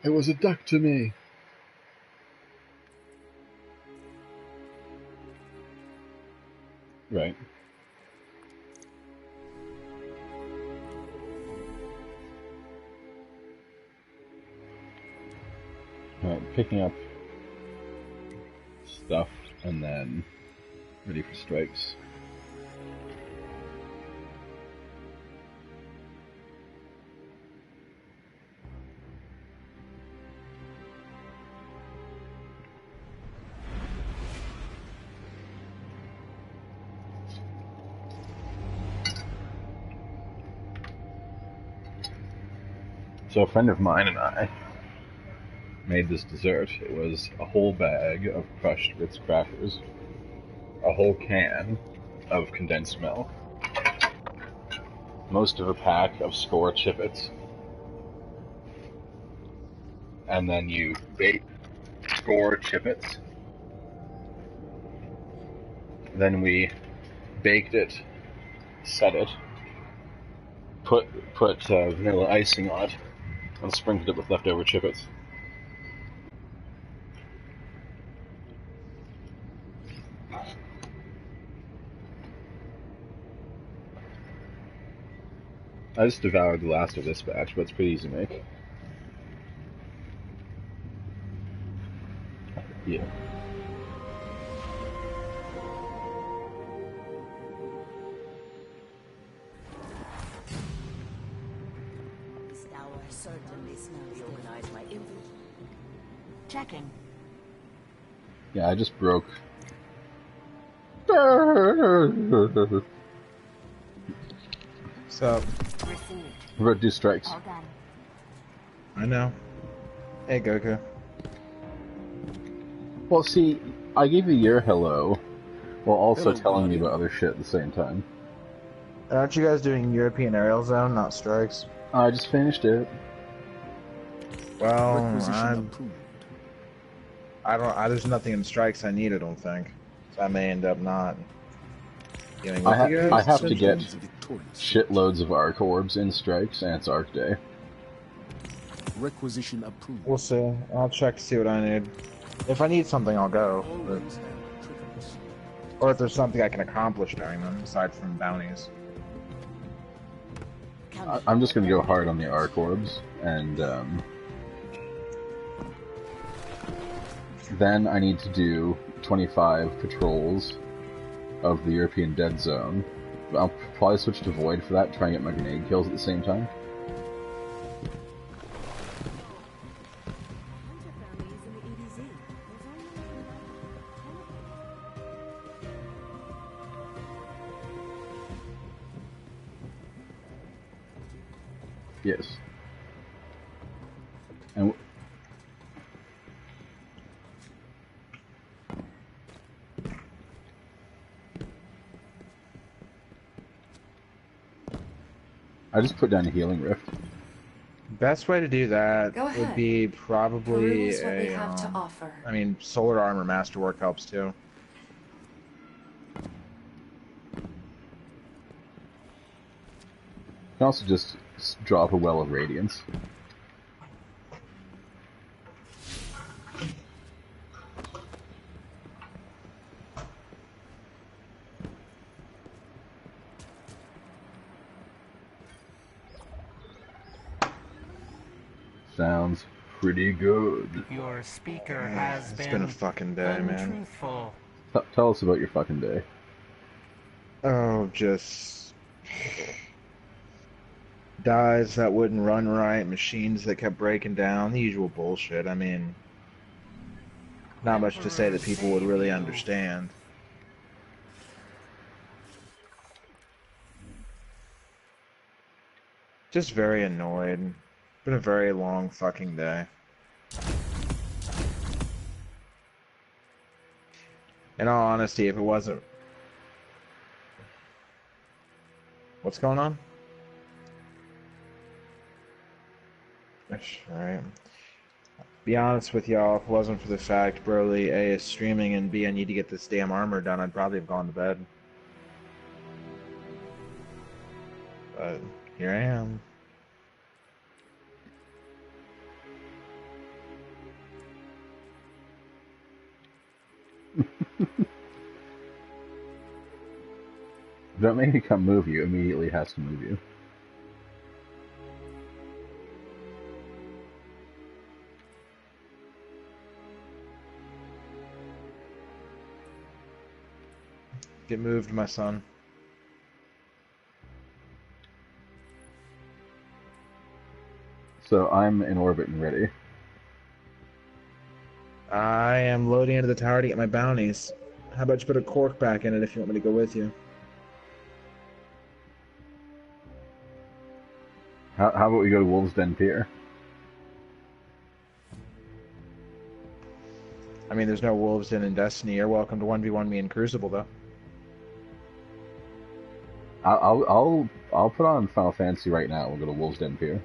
It was a duck to me. Right. Alright, picking up stuff and then ready for strikes. So a friend of mine and I made this dessert. It was a whole bag of crushed Ritz crackers, a whole can of condensed milk, most of a pack of Score Chippets, and then you bake Score Chippets. Then we baked it, set it, put vanilla icing on it, and sprinkled it with leftover Chippets. I just devoured the last of this batch, but it's pretty easy to make. Yeah. This tower certainly smells organized my inventory. Checking. Yeah, I just broke. So, We're about to do strikes. I know. Hey, Goku. Well, see, I gave you your hello, while also Hello, telling me Guardian. about other shit at the same time. Aren't you guys doing European Aerial Zone, not strikes? I just finished it. Well, Requisition approved. there's nothing in strikes I need, I don't think. So I may end up not getting I, with you I guys. have to get Victorious. shitloads of arc orbs in strikes, and it's arc day. Requisition approved. We'll see. I'll check to see what I need. If I need something, I'll go. But, Always have triggers. or if there's something I can accomplish during them, aside from bounties. I'm just gonna go hard on the arc orbs, and then I need to do 25 patrols of the European Dead Zone. I'll probably switch to Void for that, try and get my grenade kills at the same time. Yes. And I just put down a healing rift. Best way to do that Go would ahead. be probably Peruse what we a. have to offer. I mean, solar armor masterwork helps too. You can also just drop a well of radiance. Sounds pretty good. Your speaker has It's been a fucking day, man. untruthful. Tell us about your fucking day. Oh, just dies that wouldn't run right, machines that kept breaking down, the usual bullshit. I mean, not much to say that people would really understand. Just very annoyed. Been a very long fucking day. In all honesty, if it wasn't... What's going on? Alright. Be honest with y'all, if it wasn't for the fact Broly A is streaming and B I need to get this damn armor done, I'd probably have gone to bed. But here I am. Don't make me come move you. Immediately has to move you. Get moved, my son. So I'm in orbit and ready. I am loading into the tower to get my bounties. How about you put a cork back in it if you want me to go with you? How about we go to Wolves Den Pier? I mean, there's no Wolves Den in Destiny. You're welcome to 1v1 me in Crucible, though. I'll put on Final Fantasy right now. We'll go to Wolves Den Pier.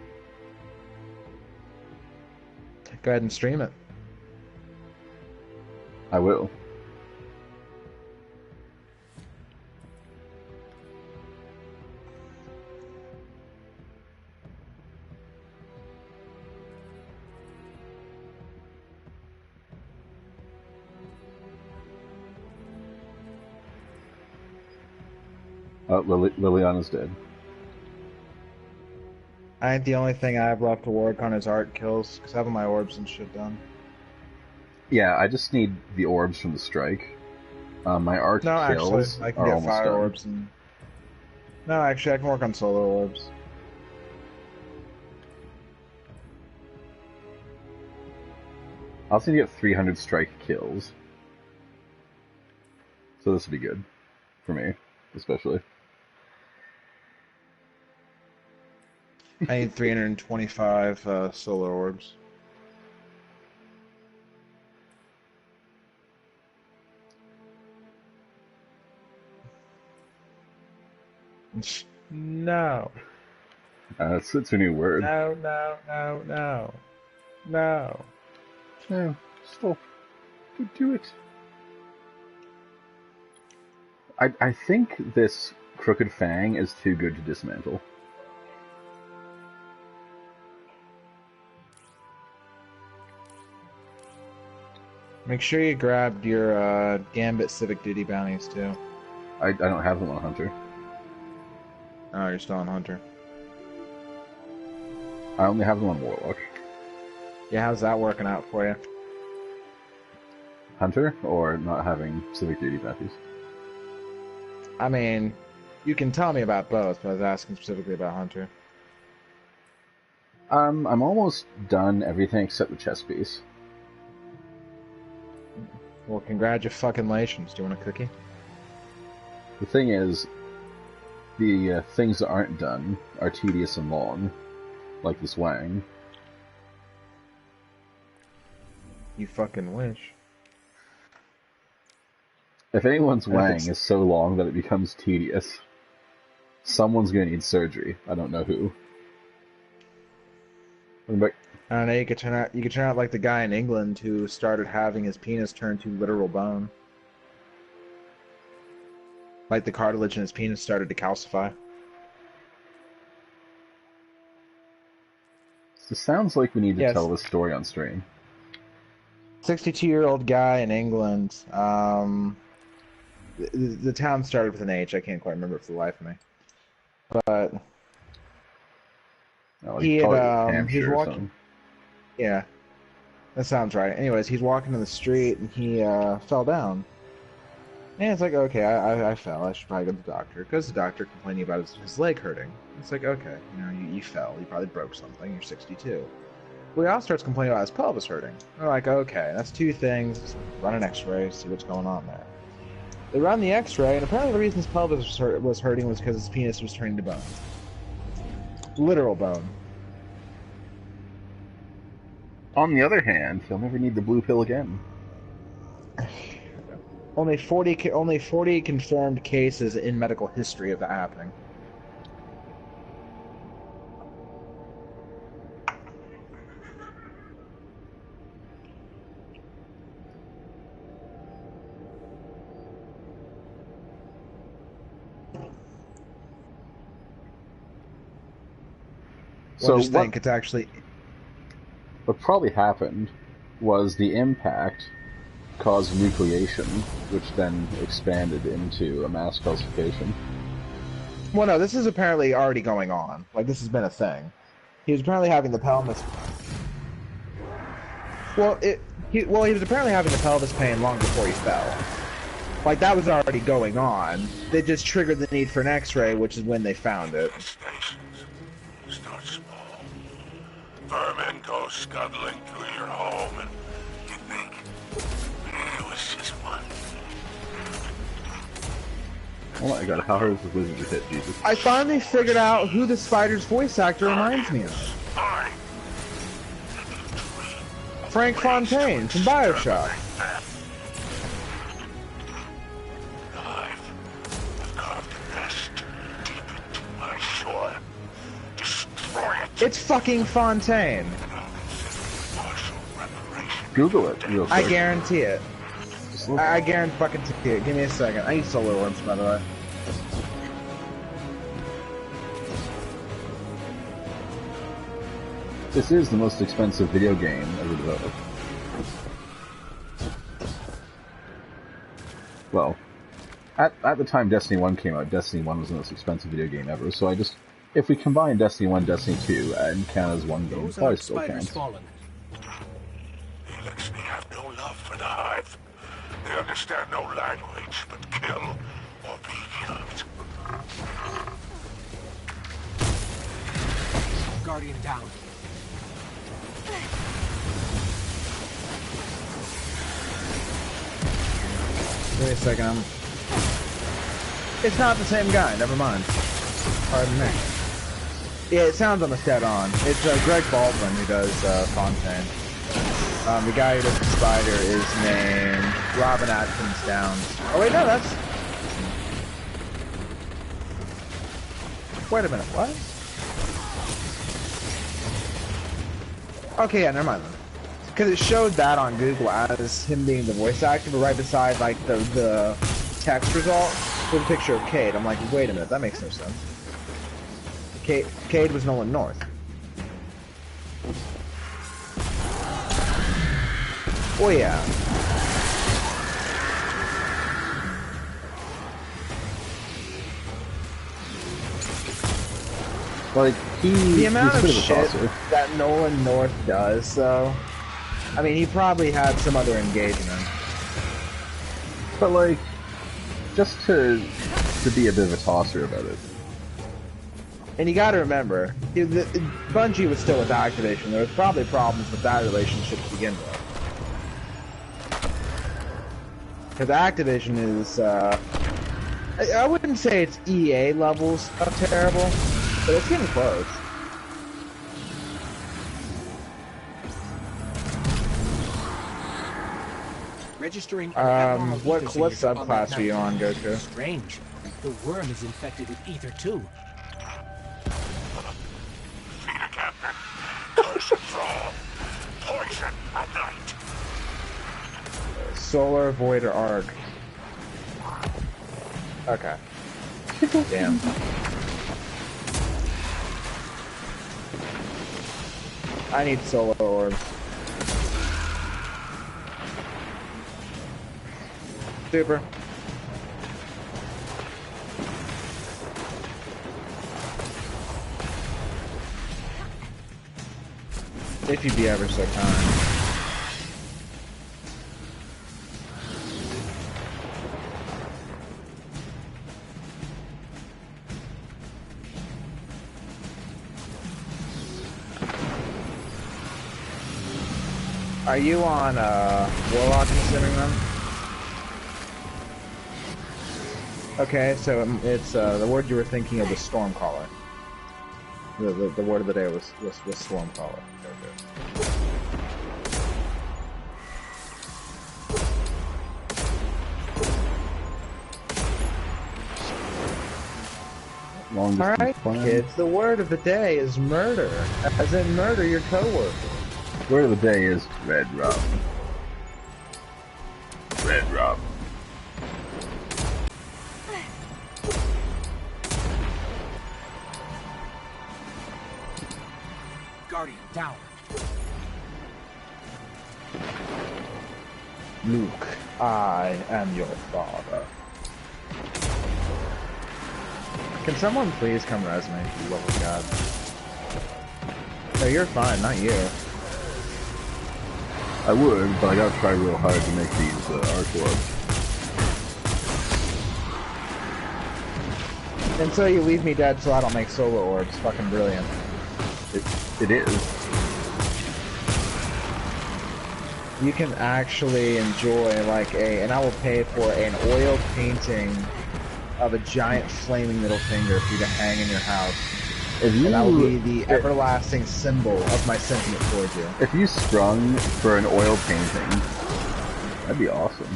Go ahead and stream it. I will. Oh, Liliana's dead. I think the only thing I have left to work on is art kills, because I have my orbs and shit done. Yeah, I just need the orbs from the strike. My arc kills actually, I can are get almost fire done. orbs and... No, actually, I can work on solo orbs. I also need to get 300 strike kills. So this will be good. For me, especially. I need 325 solo orbs. No. It's a new word. No, no, no, no. No. No, stop. Don't do it. I think this Crooked Fang is too good to dismantle. Make sure you grabbed your Gambit Civic Duty bounties, too. I don't have them on Hunter. Oh, you're still on Hunter. I only have them on Warlock. Yeah, how's that working out for you? Hunter, or not having Civic Duty bounties? I mean, you can tell me about both, but I was asking specifically about Hunter. I'm almost done everything except the chess piece. Well, congratulations. Do you want a cookie? The thing is, the things that aren't done are tedious and long, like this Wang. You fucking wish. If anyone's Wang is so long that it becomes tedious, someone's gonna need surgery. I don't know who. But I don't know. You could turn out like the guy in England who started having his penis turn to literal bone. Like the cartilage in his penis started to calcify. it sounds like we need to Yes. tell this story on stream. 62-year-old guy in England. The town started with an H. I can't quite remember it for the life of me. But Like he probably was Hampshire or walking. something. Yeah, that sounds right. Anyways, he's walking in the street and he fell down. And it's like, okay, I fell. I should probably go to the doctor. Goes to the doctor complaining about his leg hurting. It's like, okay, you fell. You probably broke something. You're 62. Well, he also starts complaining about his pelvis hurting. They're like, okay, that's two things. Run an x-ray, see what's going on there. They run the x-ray, and apparently the reason his pelvis was hurting was because his penis was turning to bone. Literal bone. On the other hand, he'll never need the blue pill again. Only 40 confirmed cases in medical history of that happening. So just think it's actually... what probably happened was the impact caused nucleation, which then expanded into a mass calcification. Well, no, this is apparently already going on. Like, this has been a thing. He was apparently having the pelvis... Well, he was apparently having the pelvis pain long before he fell. Like, that was already going on. They just triggered the need for an x-ray, which is when they found it. Start small. Vermin go scuttling through your home, and you think it was just one. Oh my god, how hard is this wizard to hit, Jesus? I finally figured out who the spider's voice actor reminds me of. Frank Fontaine from BioShock. It's fucking Fontaine. Google it real quick. I guarantee it. I guarantee fucking it. Give me a second. I need solo worms, by the way. This is the most expensive video game ever developed. Well, at the time Destiny 1 came out, Destiny 1 was the most expensive video game ever, so if we combine Destiny 1 and Destiny 2 and count as one game, it probably still counts. Helix, they have no love for the Hive. They understand no language but kill or be killed. Guardian down. Wait a second, It's not the same guy, never mind. Pardon me. Yeah, it sounds almost dead on. It's Greg Baldwin who does Fontaine. The guy who does the spider is named Robin Atkins Downs. Oh wait, no, that's... Wait a minute, what? Okay, yeah, never mind then. Because it showed that on Google as him being the voice actor, but right beside like the text result was a picture of Cade. I'm like, wait a minute, that makes no sense. Cade was Nolan North. Oh yeah. Like, the amount of shit tosser. that Nolan North does, though. I mean, he probably had some other engagement. But like, just to be a bit of a tosser about it. And you gotta remember, Bungie was still with Activision. There was probably problems with that relationship to begin with. Because Activision is, I wouldn't say it's EA levels of terrible, but it's getting close. Registering what subclass are you on, Goku? Strange. The worm is infected with ether too. Feeder Captain. Control. Poison at night. Solar Voider Arc. Okay. Damn. I need solar orbs. Super. If you'd be ever so kind. Are you on Warlock, I'm assuming then? Okay, so it's the word you were thinking of was Stormcaller. The word of the day was Stormcaller. Okay. Alright, kids, the word of the day is murder. As in murder your coworker. Word of the day is Red Rum. Red Rum. Guardian down. Luke, I am your father. Can someone please come res me, for the love of God? No, you're fine, not you. I would, but I gotta try real hard to make these arc orbs. Until you leave me dead so I don't make solo orbs. Fucking brilliant. It is. You can actually enjoy like and I will pay for an oil painting of a giant flaming middle finger for you to hang in your house. And that will be the everlasting symbol of my sentiment towards you. If you sprung for an oil painting, that'd be awesome.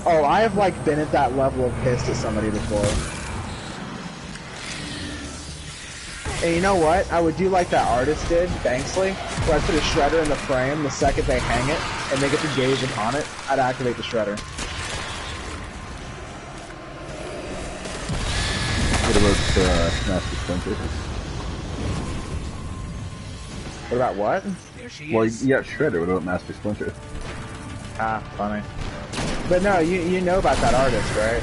Oh, I have like been at that level of pissed at somebody before. And you know what? I would do like that artist did, Banksley, where I put a shredder in the frame the second they hang it, and they get to gaze upon it. I'd activate the shredder. What about Master Splinter? What about what? There she Well, is. you got Shredder. What about Master Splinter? Ah, funny. But no, you know about that artist, right?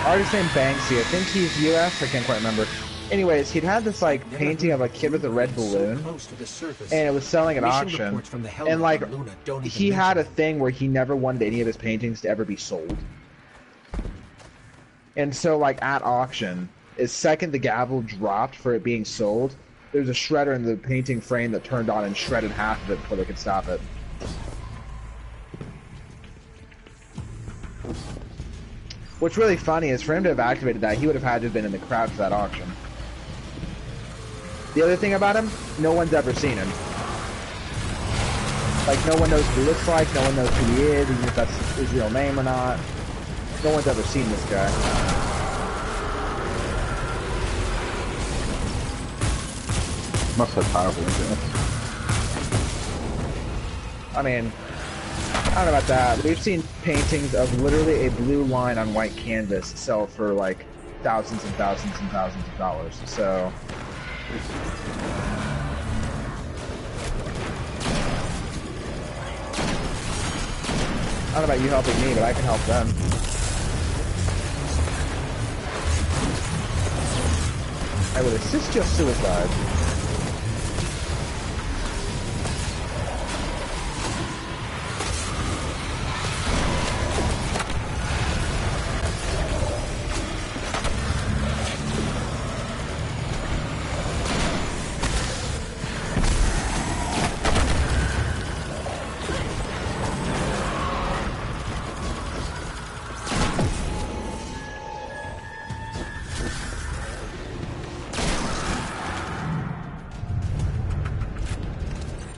Artist named Banksy. I think he's US. I can't quite remember. Anyways, he'd had this like painting of a kid with a red balloon, Close to the surface. and it was selling at Mission auction. reports from the helmet And like, on Luna don't even he had a mention thing where he never wanted any of his paintings to ever be sold. And so, like at auction, the second the gavel dropped for it being sold, there was a shredder in the painting frame that turned on and shredded half of it before they could stop it. What's really funny is for him to have activated that, he would have had to have been in the crowd for that auction. The other thing about him, no one's ever seen him. Like, no one knows what he looks like, no one knows who he is, even if that's his real name or not. No one's ever seen this guy. Must have powerful influence. I mean, I don't know about that. We've seen paintings of literally a blue line on white canvas sell for like thousands and thousands and thousands of dollars. So, I don't know about you helping me, but I can help them. I will assist your suicide.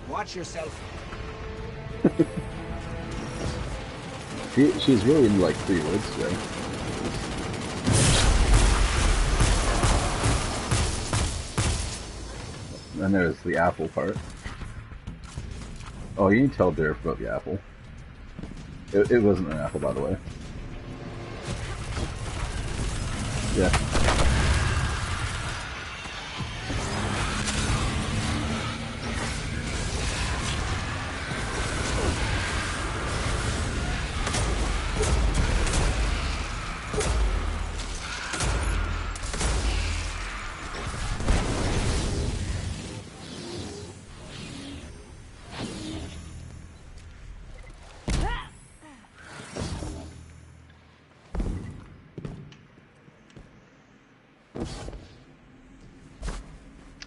Watch yourself. She's really into like 3 words today. And there's the apple part. Oh, you can tell Derek about the apple. It wasn't an apple, by the way. Yeah.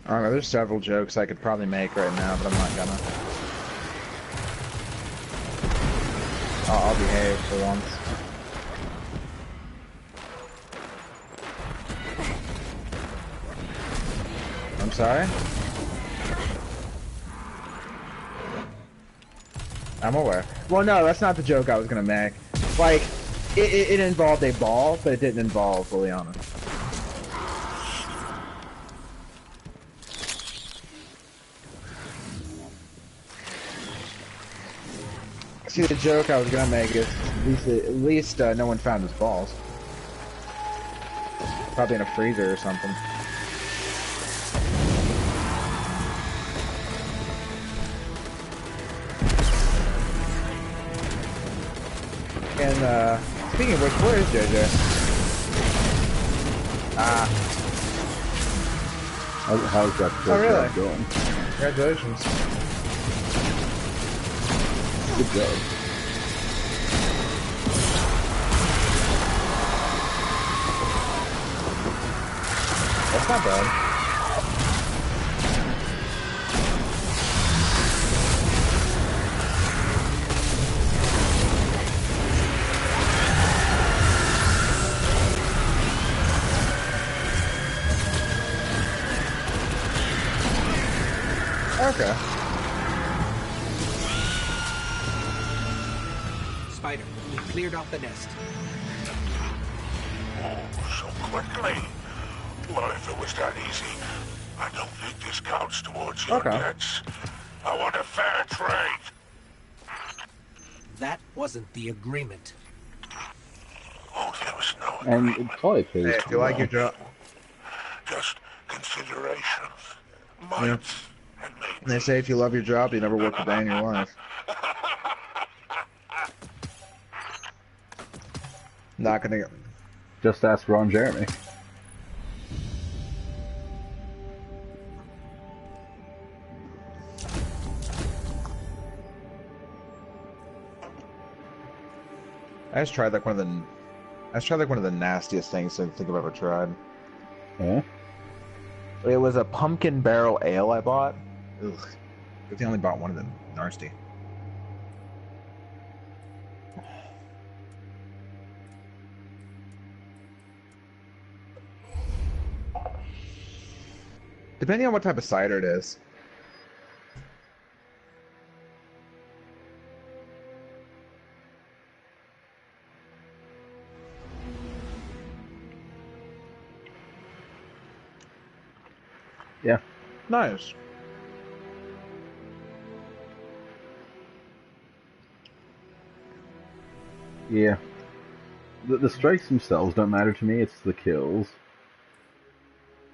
I don't know, there's several jokes I could probably make right now, but I'm not gonna. I'll behave for once. I'm sorry? I'm aware. Well, no, that's not the joke I was gonna make. Like, it involved a ball, but it didn't involve Liliana. See, the joke I was gonna make is at least no one found his balls. Probably in a freezer or something. And speaking of which, where is JJ? Ah, How's that Oh, really? job going? congratulations. Good job. That's not bad. Okay. Spider, we cleared out the nest. Oh, so quickly. Well, if it was that easy, I don't think this counts towards your Okay. debts. I want a fair trade. That wasn't the agreement. Oh, there was no And agreement. it probably pays Hey, if you like your job, Just considerations. Might Yeah. and and they maybe. say if you love your job, you never work a day in your life. Not gonna. Just ask Ron Jeremy. I just tried like one of the. I just tried like one of the nastiest things I think I've ever tried. Yeah? It was a pumpkin barrel ale I bought. Ugh. If they only bought one of them, nasty. Depending on what type of cider it is. Yeah. Nice. Yeah. The strikes themselves don't matter to me, it's the kills.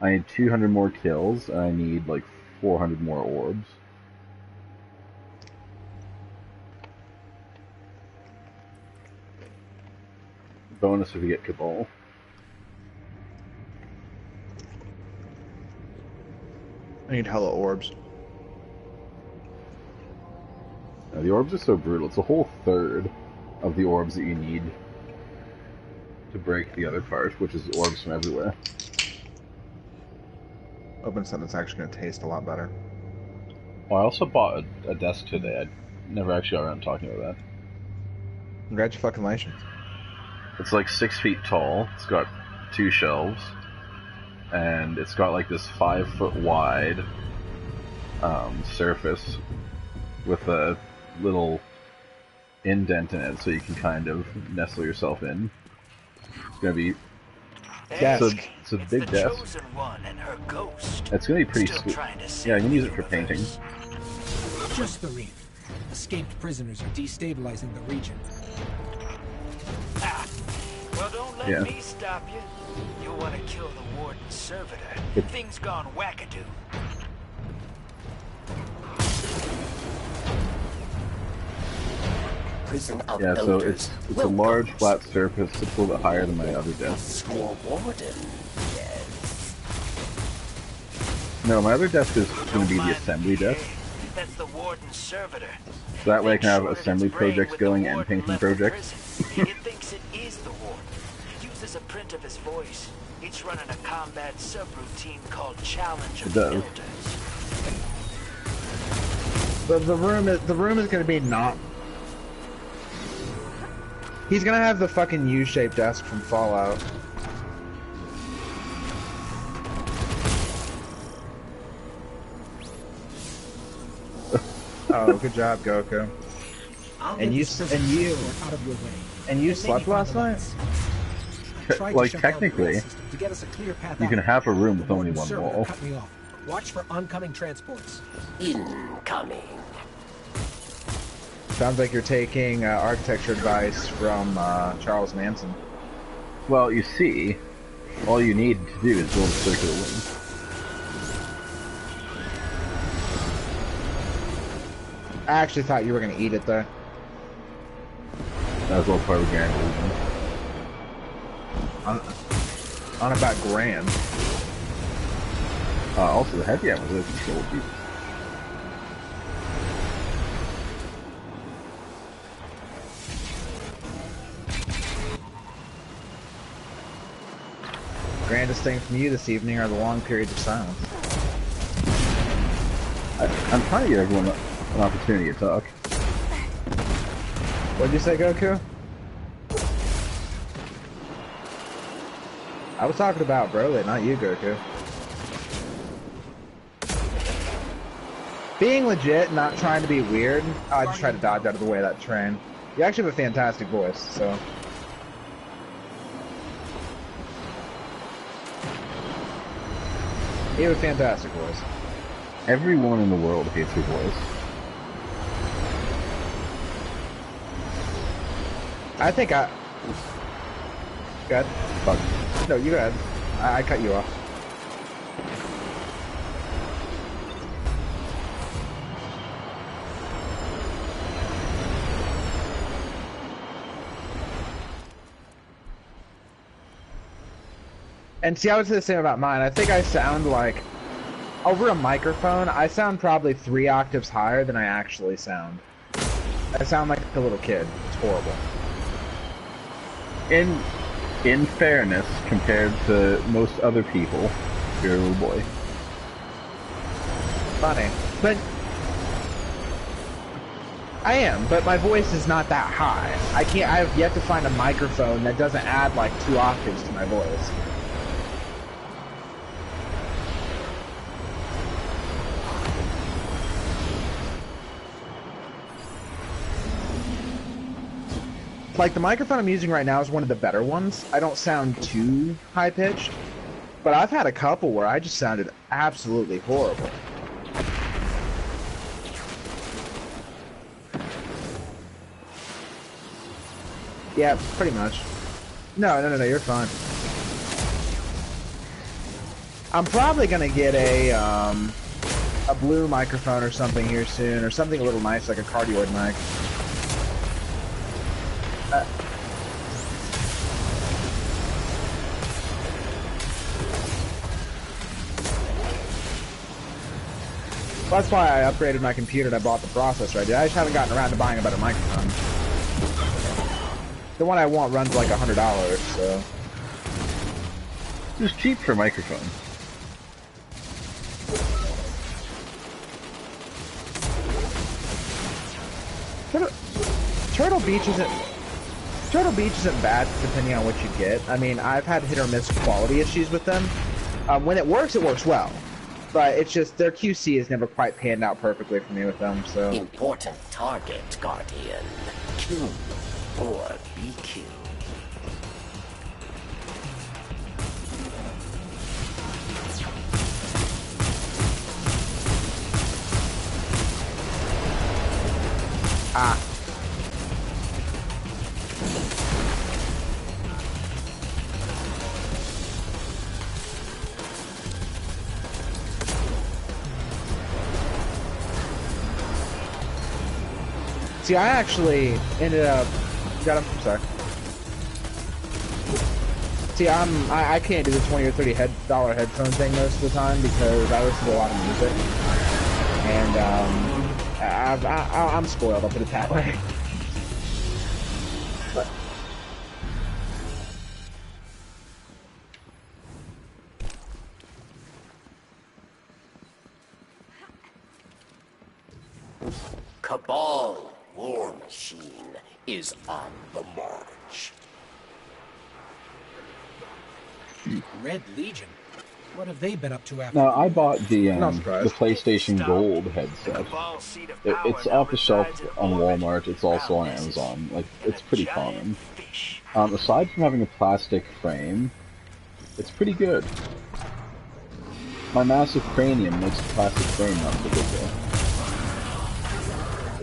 I need 200 more kills, and I need like 400 more orbs. Bonus if you get Cabal. I need hella orbs. Now, the orbs are so brutal. It's a whole third of the orbs that you need to break the other part, which is orbs from everywhere. Open something that's actually going to taste a lot better. Oh, I also bought a desk today. I never actually got around to talking about that. Congratulations. It's like 6 feet tall. It's got 2 shelves, and it's got like this 5-foot wide surface with a little indent in it, so you can kind of nestle yourself in. It's gonna be Desk. it's a big desk. Chosen one and her ghost. It's gonna be pretty Still sweet. trying to save Yeah, you can the use it for painting. universe. Just the reef. Escaped prisoners are destabilizing the region. Ah, well, don't let Yeah. me stop you. You'll want to kill the warden servitor. It- Things gone wackadoo. Prison of Yeah, so elders. it's a large flat surface. It's a little bit higher than my other desk. School warden. Yes. No, my other desk is going to Don't be the mind assembly me, desk. eh? That's the warden's servitor. So that way I Make can have sure that assembly it's brain projects with the going and warden painting left for projects. prison. It thinks it is the warden. Uses a print of his voice. It's running a combat subroutine called Challenge of It the does. Elders. The room is going to be not. He's going to have the fucking U-shaped desk from Fallout. Oh, good job, Goku. I'll And get you this prison and you escort out of your way. and you maybe slept find last the night? lights. I tried to Like, shut down the technically, rail system to get us a clear path You out. can have a room The with only warden's one servitor wall. cut me off. Watch for oncoming transports. Incoming. Sounds like you're taking architecture advice from Charles Manson. Well, you see, all you need to do is build a circular wing. I actually thought you were going to eat it, though. That was all part of Grand Illusion. On about grand. Also, the heavy ammo was control deep. Grandest thing from you this evening are the long periods of silence. I'm trying to give everyone an opportunity to talk. What'd you say, Goku? I was talking about Broly, not you, Goku. Being legit, not trying to be weird. Oh, I just tried to dodge out of the way of that train. You actually have a fantastic voice, so... You have a fantastic voice. Everyone in the world hates your voice. I think I... Go ahead. Fuck. No, you go ahead. I cut you off. And see, I would say the same about mine. I think I sound like... Over a microphone, I sound probably 3 octaves higher than I actually sound. I sound like a little kid. It's horrible. In fairness, compared to most other people, you're a little boy. Funny. But... I am, but my voice is not that high. I have yet to find a microphone that doesn't add like 2 octaves to my voice. Like, the microphone I'm using right now is one of the better ones. I don't sound too high-pitched, but I've had a couple where I just sounded absolutely horrible. Yeah, pretty much. No, you're fine. I'm probably gonna get a blue microphone or something here soon, or something a little nice like a cardioid mic. That's why I upgraded my computer and I bought the processor I did. I just haven't gotten around to buying a better microphone. The one I want runs like $100, so... It's cheap for a microphone. Turtle Beach isn't bad depending on what you get. I mean, I've had hit or miss quality issues with them. When it works well. But it's just their QC has never quite panned out perfectly for me with them, so... Important target, Guardian. Kill or be killed. Ah. See, I actually ended up... Got him. Sorry. See, I can't do the $20 or $30 headphone thing most of the time because I listen to a lot of music. And, I'm spoiled, I'll put it that way. But. Cabal War Machine is on the march. Red Legion? What have they been up to after? No, I bought the surprised. PlayStation Gold headset. It's off the shelf on Walmart. It's also on Amazon. Like, it's pretty common. Aside from having a plastic frame, it's pretty good. My massive cranium makes the plastic frame not so good though.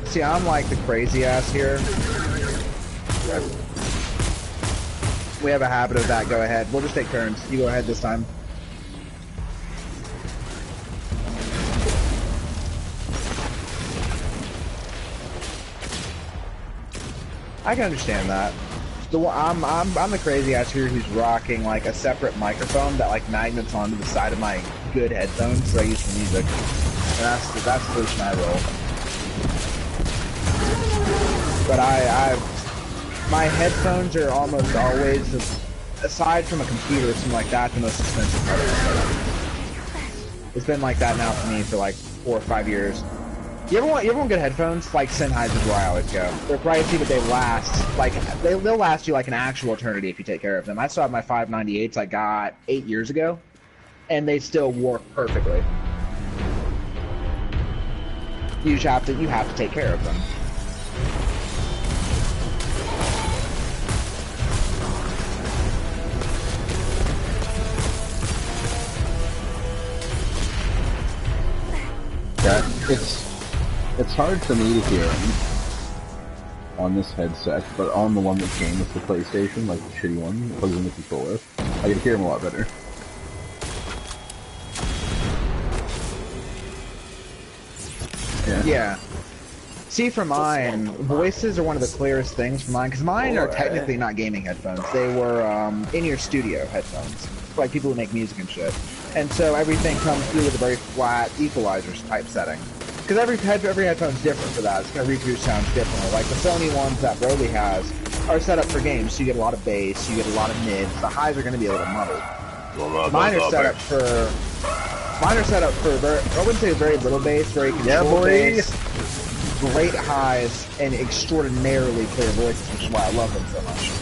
See, I'm like the crazy ass here. We have a habit of that. Go ahead. We'll just take turns. You go ahead this time. I can understand that. I'm the crazy ass here who's rocking like a separate microphone that like magnets onto the side of my good headphones that I use for music. And that's the solution I roll. But my headphones are almost always, aside from a computer or something like that, the most expensive part of the setup. It's been like that now for me for like 4 or 5 years. You ever want good headphones? Like Sennheiser's where I always go. They're pricey, but they last, like, they'll last you like an actual eternity if you take care of them. I still have my 598s I got 8 years ago, and they still work perfectly. You have to take care of them. Yeah, it's hard for me to hear him on this headset, but on the one that came with the PlayStation, like the shitty one, that plugs in the controller, I can hear him a lot better. Yeah. See, for mine, voices are one of the clearest things for mine, because mine are technically not gaming headphones. They were in-ear studio headphones, for like people who make music and shit. And so everything comes through with a very flat equalizer type setting. Because every headphone's different for that. It's going to reproduce sounds differently. Like the Sony ones that Broly has are set up for games, so you get a lot of bass, you get a lot of mids. The highs are going to be a little muddled. Mine are set up for very, I wouldn't say very little bass, very controlled bass, great highs, and extraordinarily clear voices, which is why I love them so much.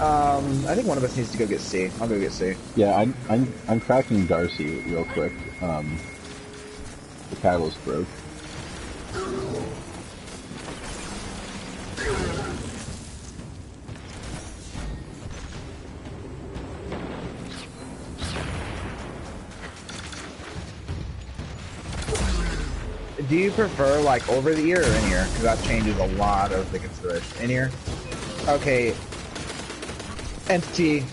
I think one of us needs to go get C. I'll go get C. Yeah, I'm tracking Darcy real quick. The catalyst broke. Do you prefer like over the ear or in ear? Because that changes a lot of the consideration. In ear? Okay. Entity.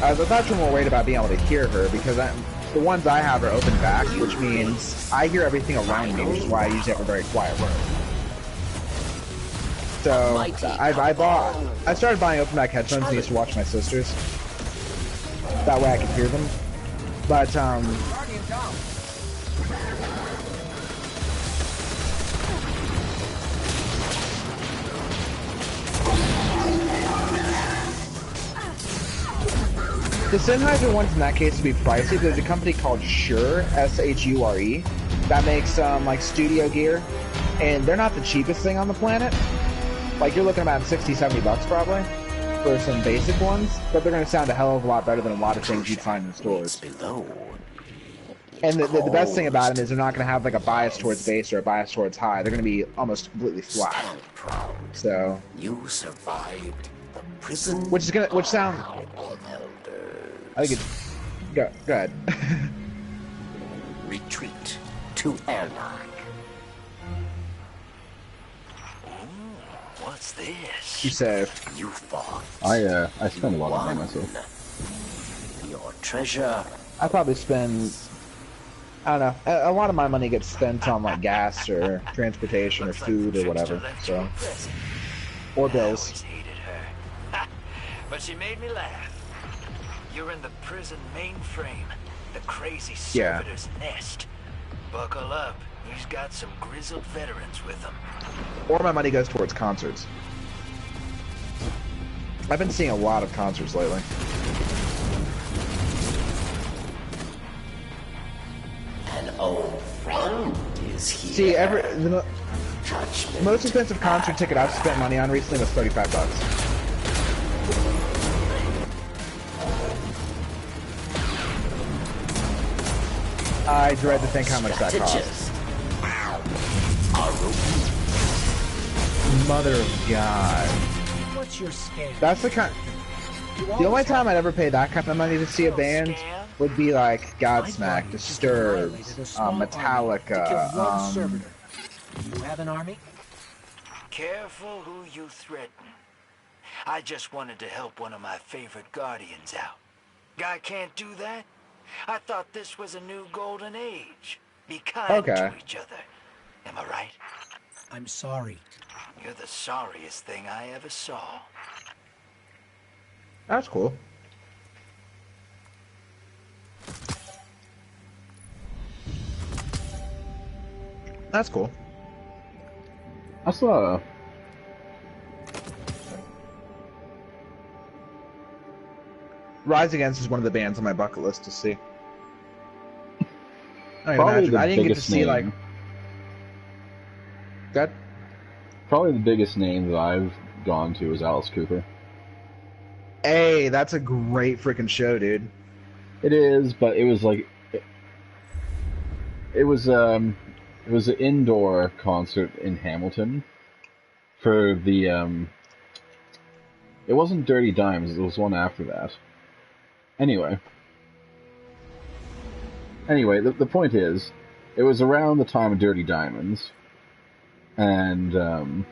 I thought you were more worried about being able to hear her, because the ones I have are open back, which means I hear everything around me, which is why I usually have a very quiet room. So I started buying open back headphones and used to watch my sisters. That way I could hear them. But the Sennheiser ones in that case would be pricey. There's a company called Shure, S-H-U-R-E, that makes like studio gear, and they're not the cheapest thing on the planet. Like, you're looking about 60, 70 bucks probably for some basic ones, but they're going to sound a hell of a lot better than a lot of things you'd find in stores. And the best thing about them is they're not going to have like a bias towards bass or a bias towards high. They're going to be almost completely flat. So you survived the prison. Which sound. I think it's go ahead. Retreat to Airlock. What's this? You say you fought. I spend a lot of money myself. Your treasure. I probably spend, I don't know, a lot of my money gets spent on like gas or transportation or food or whatever. So, or bills. But she made me laugh. You're in the prison mainframe, the crazy Yeah. servitor's nest. Buckle up. He's got some grizzled veterans with him. Or my money goes towards concerts. I've been seeing a lot of concerts lately. An old friend is here. See, the most expensive concert ticket I've spent money on recently was $35. I dread to think how much that costs. Mother of God. What's your scam? That's the kind. The only time I'd ever pay that kind of money to see a band would be like Godsmack, Disturbed, Metallica. You have an army? Careful who you threaten. I just wanted to help one of my favorite Guardians out. Guy can't do that? I thought this was a new golden age. Be kind to each other. Am I right? I'm sorry. You're the sorriest thing I ever saw. That's cool. That's cool. I saw. Rise Against is one of the bands on my bucket list to see. Probably the I didn't get to biggest see name. like. Good. Probably the biggest name that I've gone to is Alice Cooper. Hey, that's a great freaking show, dude. It is, but it was like it was an indoor concert in Hamilton for the it wasn't Dirty Dimes, it was one after that. Anyway, the point is, it was around the time of Dirty Diamonds, and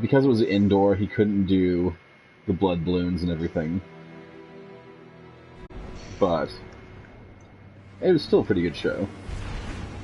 because it was indoor, he couldn't do the blood balloons and everything. But it was still a pretty good show.